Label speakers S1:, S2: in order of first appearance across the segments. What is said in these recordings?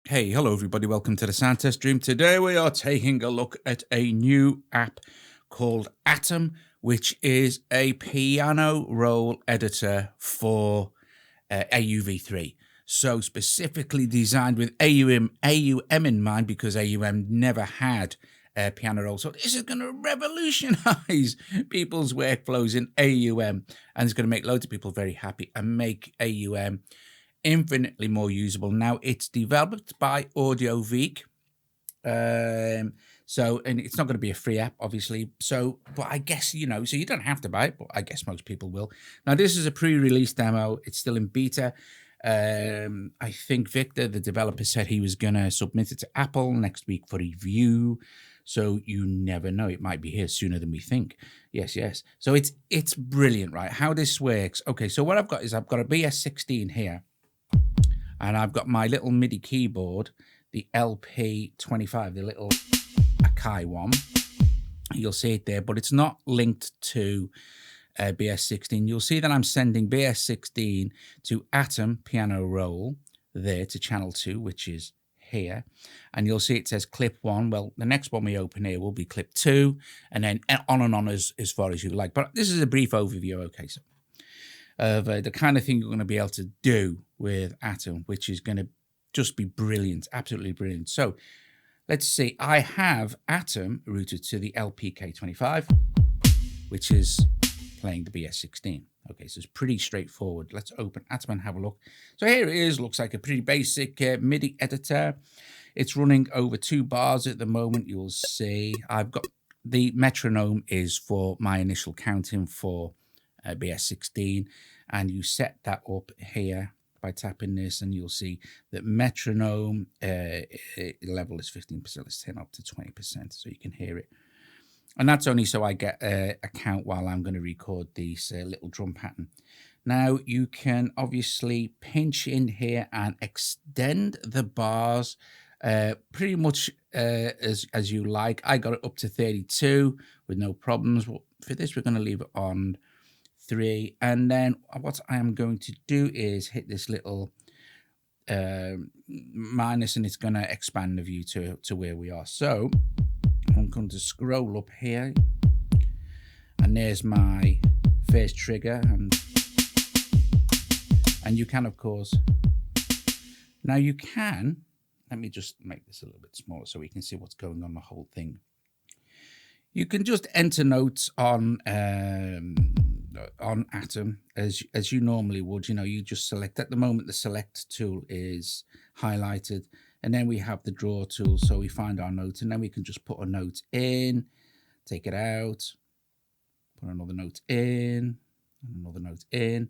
S1: Hey, hello everybody, welcome to the sound test stream. Today we are taking a look at a new app called AUM, which is a piano roll editor for AUv3. So specifically designed with AUM in mind, because AUM never had piano roll. So this is going to revolutionize people's workflows in AUM, and it's going to make loads of people very happy and make AUM infinitely more usable. Now, it's developed by AUdio3. And it's not going to be a free app, obviously. So, but I guess, so you don't have to buy it, but I guess most people will. Now, this is a pre-release demo. It's still in beta. I think Victor, the developer, said he was going to submit it to Apple next week for review. So you never know. It might be here sooner than we think. Yes. So it's brilliant, right? How this works. Okay, so what I've got is I've got a BS16 here. And I've got my little MIDI keyboard, the LP25, the little Akai one. You'll see it there, but it's not linked to BS16. You'll see that I'm sending BS16 to AUM Piano Roll there to channel 2, which is here. And you'll see it says clip 1. Well, the next one we open here will be clip 2, and then on and on as far as you like. But this is a brief overview, okay, so of the kind of thing you're going to be able to do with AUM, which is going to just be brilliant, absolutely brilliant. So let's see, I have AUM routed to the LPK25, which is playing the BS16. Okay, so it's pretty straightforward. Let's open AUM and have a look. So here it is, looks like a pretty basic MIDI editor. It's running over 2 bars at the moment. You'll see I've got the metronome is for my initial counting for BS16, and you set that up here by tapping this, and you'll see that metronome level is 15%. Let's turn up to 20% so you can hear it. And that's only so I get a count while I'm going to record this little drum pattern. Now you can obviously pinch in here and extend the bars pretty much as you like. I got it up to 32 with no problems. For this, we're going to leave it on 3, and then what I am going to do is hit this little minus, and it's going to expand the view to where we are. So I'm going to scroll up here, and there's my first trigger, and you can, of course, now you can, let me just make this a little bit smaller so we can see what's going on the whole thing. You can just enter notes on AUM as you normally would. You just select. At the moment, the select tool is highlighted, and then we have the draw tool, so we find our note, and then we can just put a note in, take it out, put another note in, another note in,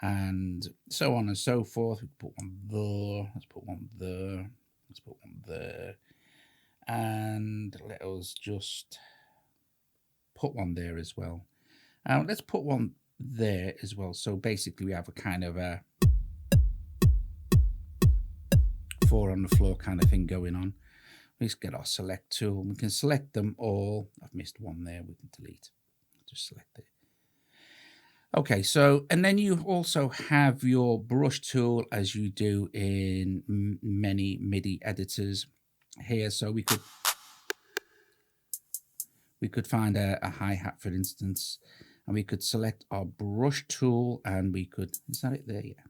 S1: and so on and so forth. We can put one there, let's put one there, let's put one there, and let us just put one there as well. Let's put one there as well. So basically we have a kind of a 4 on the floor kind of thing going on. Let's get our select tool. We can select them all. I've missed one there. We can delete. Just select it. Okay, so, and then you also have your brush tool as you do in many MIDI editors here. So we could find a hi-hat, for instance, and we could select our brush tool, and we could, is that it there? Yeah.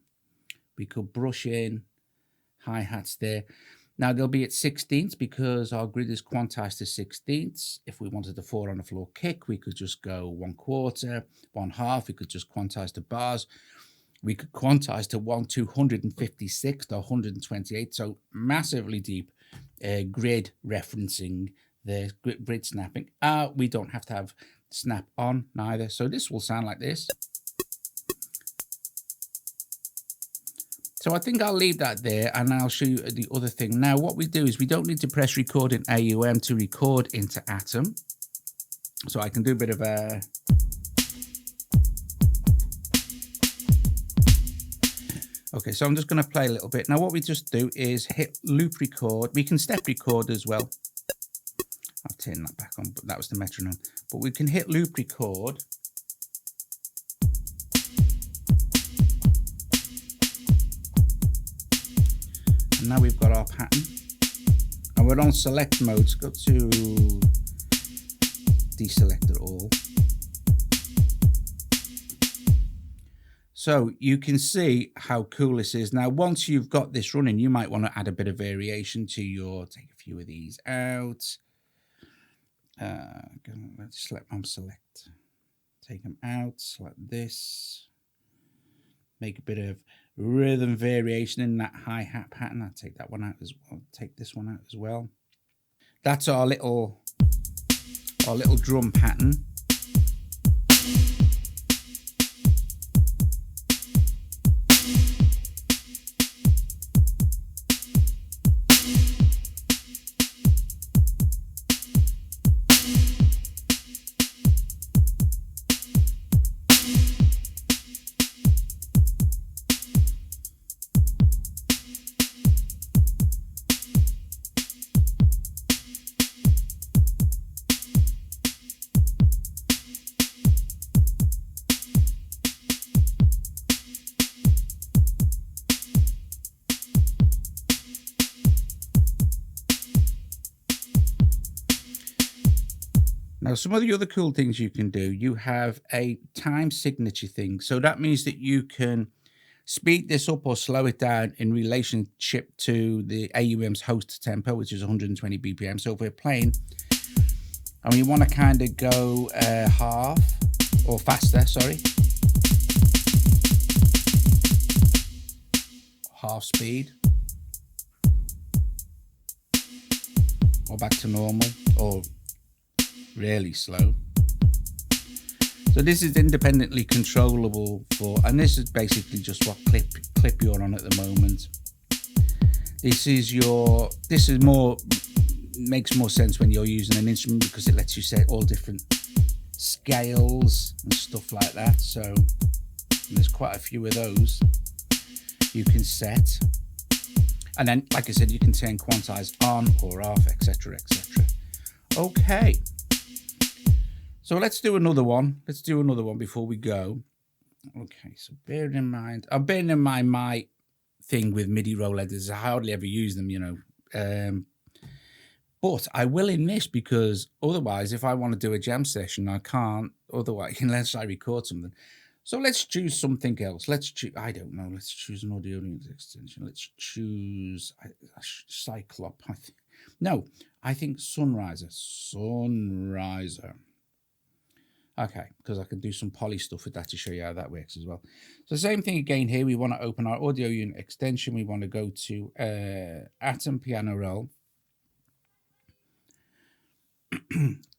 S1: We could brush in hi-hats there. Now they'll be at 16ths because our grid is quantized to 16ths. If we wanted a 4 on the floor kick, we could just go 1/4, 1/2. We could just quantize the bars. We could quantize to 1/256 to 128. So massively deep grid referencing, the grid snapping. We don't have to have snap on neither. So this will sound like this. So I think I'll leave that there, and I'll show you the other thing. Now what we do is we don't need to press record in AUM to record into AUM. So I can do a bit of a... Okay, so I'm just going to play a little bit. Now what we just do is hit loop record. We can step record as well. I'll turn that back on, but that was the metronome. But we can hit loop record. Now we've got our pattern, and we're on select mode. So go to deselect it all. So you can see how cool this is. Now, once you've got this running, you might want to add a bit of variation to your, take a few of these out. Let's let them select, take them out, select this, make a bit of rhythm variation in that hi-hat pattern. I'll take that one out as well, take this one out as well. That's our little drum pattern. Now, some of the other cool things you can do, you have a time signature thing. So that means that you can speed this up or slow it down in relationship to the AUM's host tempo, which is 120 BPM. So if we're playing and we want to kind of go half or faster, sorry, half speed, or back to normal, or really slow. So this is independently controllable for, and this is basically just what clip you're on at the moment. This is more, makes more sense when you're using an instrument, because it lets you set all different scales and stuff like that. So there's quite a few of those you can set. And then, like I said, you can turn quantize on or off, etc., etc. Okay. So let's do another one. Let's do another one before we go. Okay, so bearing in mind, I'm bearing in mind my thing with MIDI roll editors. I hardly ever use them, you know. But I will in this, because otherwise, if I want to do a jam session, I can't otherwise, unless I record something. So let's choose something else. Let's choose, I don't know, let's choose an audio extension. Let's choose Cyclop. No, I think Sunriser. Okay, because I can do some poly stuff with that to show you how that works as well. So same thing again here. We want to open our audio unit extension. We want to go to Atom Piano Roll.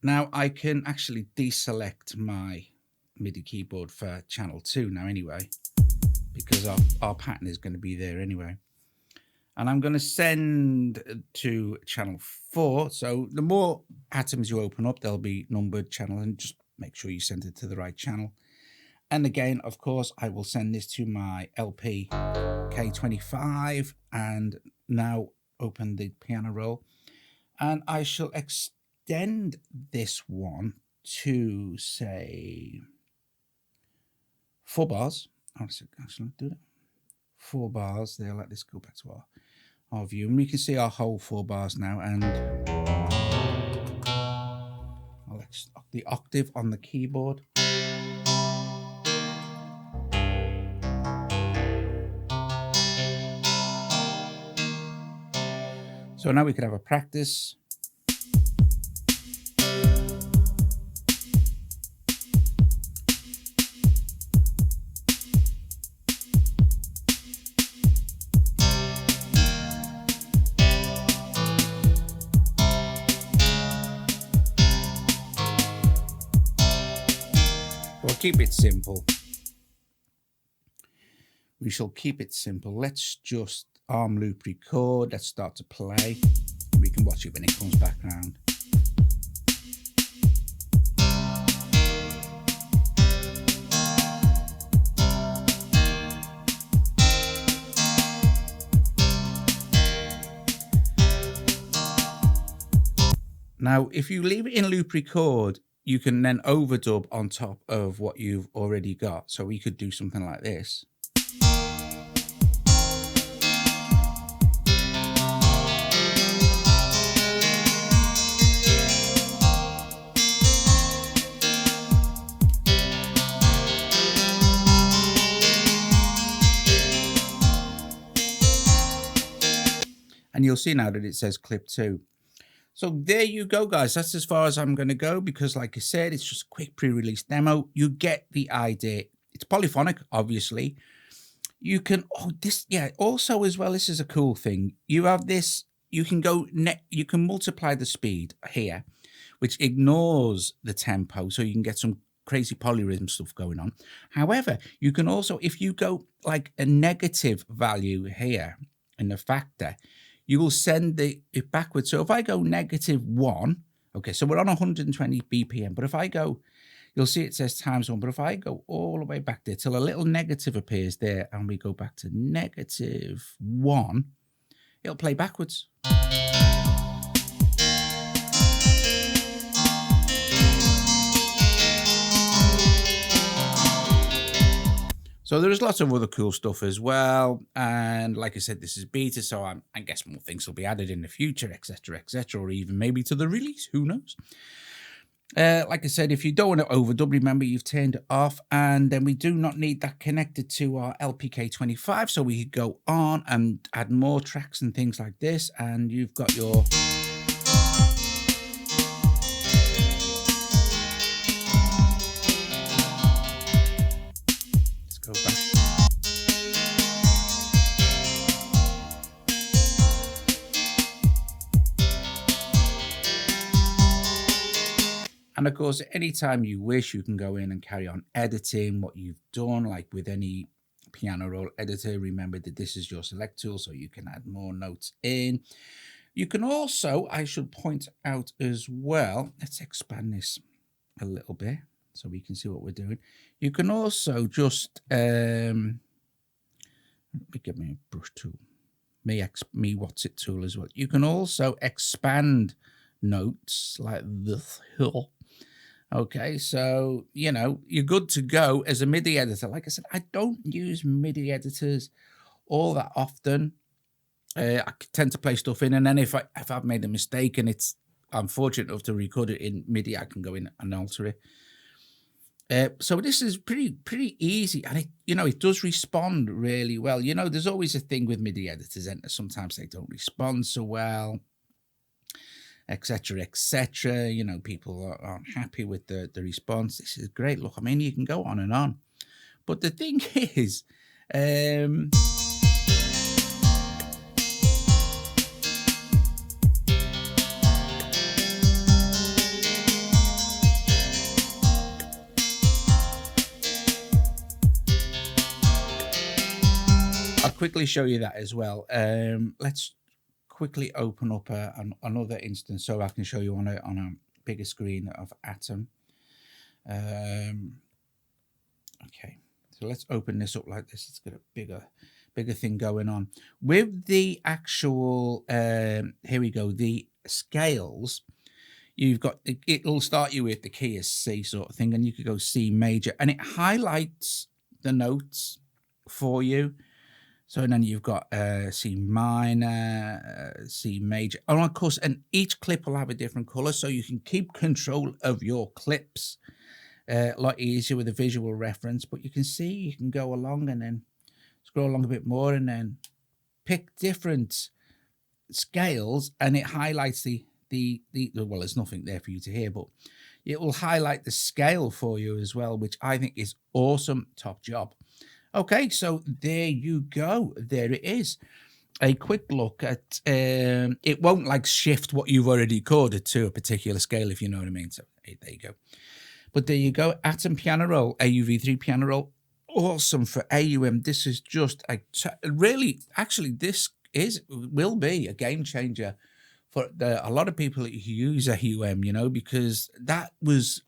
S1: Now I can actually deselect my MIDI keyboard for channel 2 now anyway, because our pattern is going to be there anyway. And I'm going to send to channel 4. So the more atoms you open up, there'll be numbered channel, and just make sure you send it to the right channel. And again, of course, I will send this to my LP K25 and now open the piano roll. And I shall extend this one to, say, 4 bars. I'll actually do that. 4 bars there. Let this go back to our view. And we can see our whole 4 bars now. And I'll extract the octave on the keyboard. So now we can have a practice. We'll keep it simple. We shall keep it simple. Let's just arm loop record. Let's start to play. We can watch it when it comes back around. Now, if you leave it in loop record, you can then overdub on top of what you've already got. So we could do something like this. And you'll see now that it says clip 2. So there you go, guys. That's as far as I'm going to go because, like I said, it's just a quick pre-release demo. You get the idea. It's polyphonic, obviously. You can, also as well, this is a cool thing. You have this, you can you can multiply the speed here, which ignores the tempo. So you can get some crazy polyrhythm stuff going on. However, you can also, if you go like a negative value here in the factor, you will send it backwards. So if I go -1, okay, so we're on 120 BPM, but if I go, you'll see it says ×1, but if I go all the way back there till a little negative appears there and we go back to -1, it'll play backwards. So there's lots of other cool stuff as well. And like I said, this is beta, so I guess more things will be added in the future, etc., or even maybe to the release, who knows? Like I said, if you don't want to overdub, remember you've turned it off, and then we do not need that connected to our LPK25, so we could go on and add more tracks and things like this, and you've got your... Let's go back. And of course, anytime you wish, you can go in and carry on editing what you've done, like with any piano roll editor. Remember that this is your select tool, so you can add more notes in. You can also, I should point out as well, let's expand this a little bit so we can see what we're doing. You can also just, let me get my brush tool, me what's it tool as well. You can also expand notes like this here. Okay, so, you know, you're good to go as a MIDI editor. Like I said, I don't use MIDI editors all that often. I tend to play stuff in, and then if I've made a mistake and I'm fortunate enough to record it in MIDI, I can go in and alter it. So this is pretty easy, and it does respond really well. You know, there's always a thing with MIDI editors, and sometimes they don't respond so well, etc., etc. You know, people aren't happy with the response. This is great. Look, I mean, you can go on and on, but the thing is, I'll quickly show you that as well. Let's quickly open up another instance so I can show you on a bigger screen of Atom. Okay, so let's open this up like this. Let's get a bigger thing going on with the actual. Here we go. The scales. You've got it'll start you with the key as C sort of thing, and you could go C major, and it highlights the notes for you. So and then you've got C minor, C major, and of course, and each clip will have a different color, so you can keep control of your clips a lot easier with a visual reference. But you can see you can go along and then scroll along a bit more, and then pick different scales, and it highlights the well, there's nothing there for you to hear, but it will highlight the scale for you as well, which I think is awesome. Top job. Okay, so there you go. There it is. A quick look at, it won't like shift what you've already recorded to a particular scale, if you know what I mean. So hey, there you go. But there you go. Atom piano roll, AUv3 piano roll. Awesome for AUM. This is just really, actually, this will be a game changer for a lot of people who use AUM, you know, because that was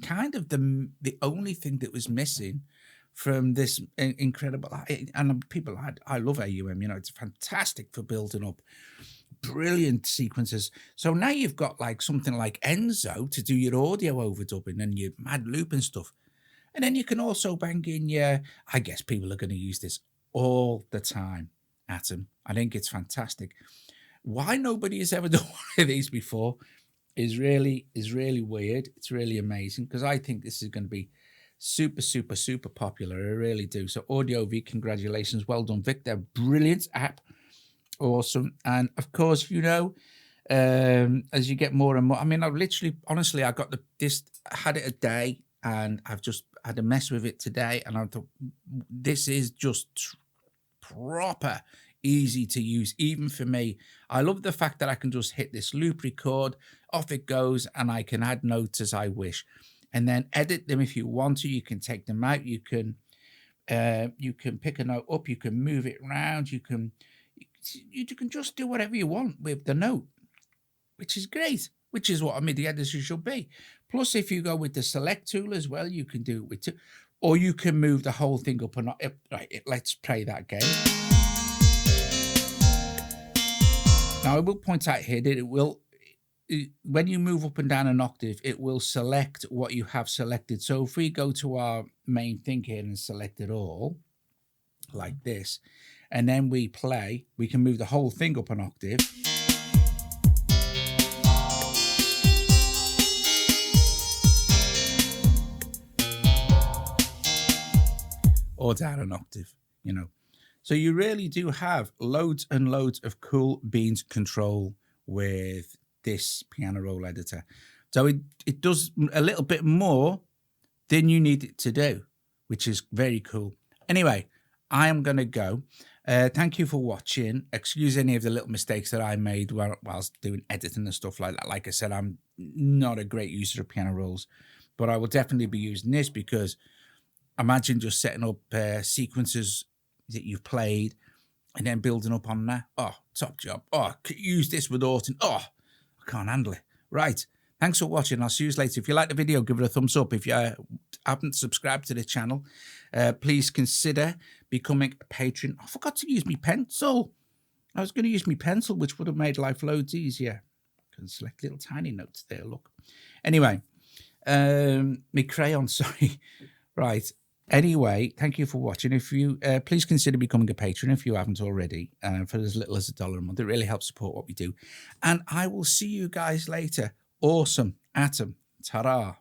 S1: kind of the only thing that was missing from this incredible, and people, I love AUM, you know, it's fantastic for building up brilliant sequences. So now you've got like something like Enzo to do your audio overdubbing and your mad loop and stuff. And then you can also bang in your, I guess people are going to use this all the time, Atom. I think it's fantastic. Why nobody has ever done one of these before is really weird. It's really amazing, because I think this is going to be super popular. I really do. So AudioV, congratulations, well done, Victor. Brilliant app. Awesome. And of course, you know, as you get more and more, I mean, I've literally, honestly, I got I had it a day and I've just had a mess with it today. And I thought, this is just proper easy to use, even for me. I love the fact that I can just hit this loop record, off it goes, and I can add notes as I wish, and then edit them if you want to. You can take them out. You can pick a note up. You can move it around. You can just do whatever you want with the note, which is great. Which is what a MIDI editor should be. Plus, if you go with the select tool as well, you can do it with two, or you can move the whole thing up and right. Let's play that game. Now, I will point out here that when you move up and down an octave, it will select what you have selected. So if we go to our main thing here and select it all, like this, and then we play, we can move the whole thing up an octave. Or down an octave, you know. So you really do have loads and loads of cool beans control with this piano roll editor. So it does a little bit more than you need it to do, which is very cool. Anyway, I am going to go. Thank you for watching. Excuse any of the little mistakes that I made whilst doing editing and stuff like that. Like I said, I'm not a great user of piano rolls, but I will definitely be using this, because imagine just setting up sequences that you've played and then building up on that. Oh, top job. Oh, could use this with Autumn. Oh, I can't handle it. Right. Thanks for watching. I'll see you later. If you like the video, give it a thumbs up. If you haven't subscribed to the channel, please consider becoming a patron. I forgot to use my pencil. I was going to use my pencil, which would have made life loads easier. I can select little tiny notes there. Look. Anyway, my crayon, sorry. Right. Anyway, thank you for watching. If you please consider becoming a patron if you haven't already, for as little as $1 a month. It really helps support what we do. And I will see you guys later. Awesome. Atom. Ta-ra.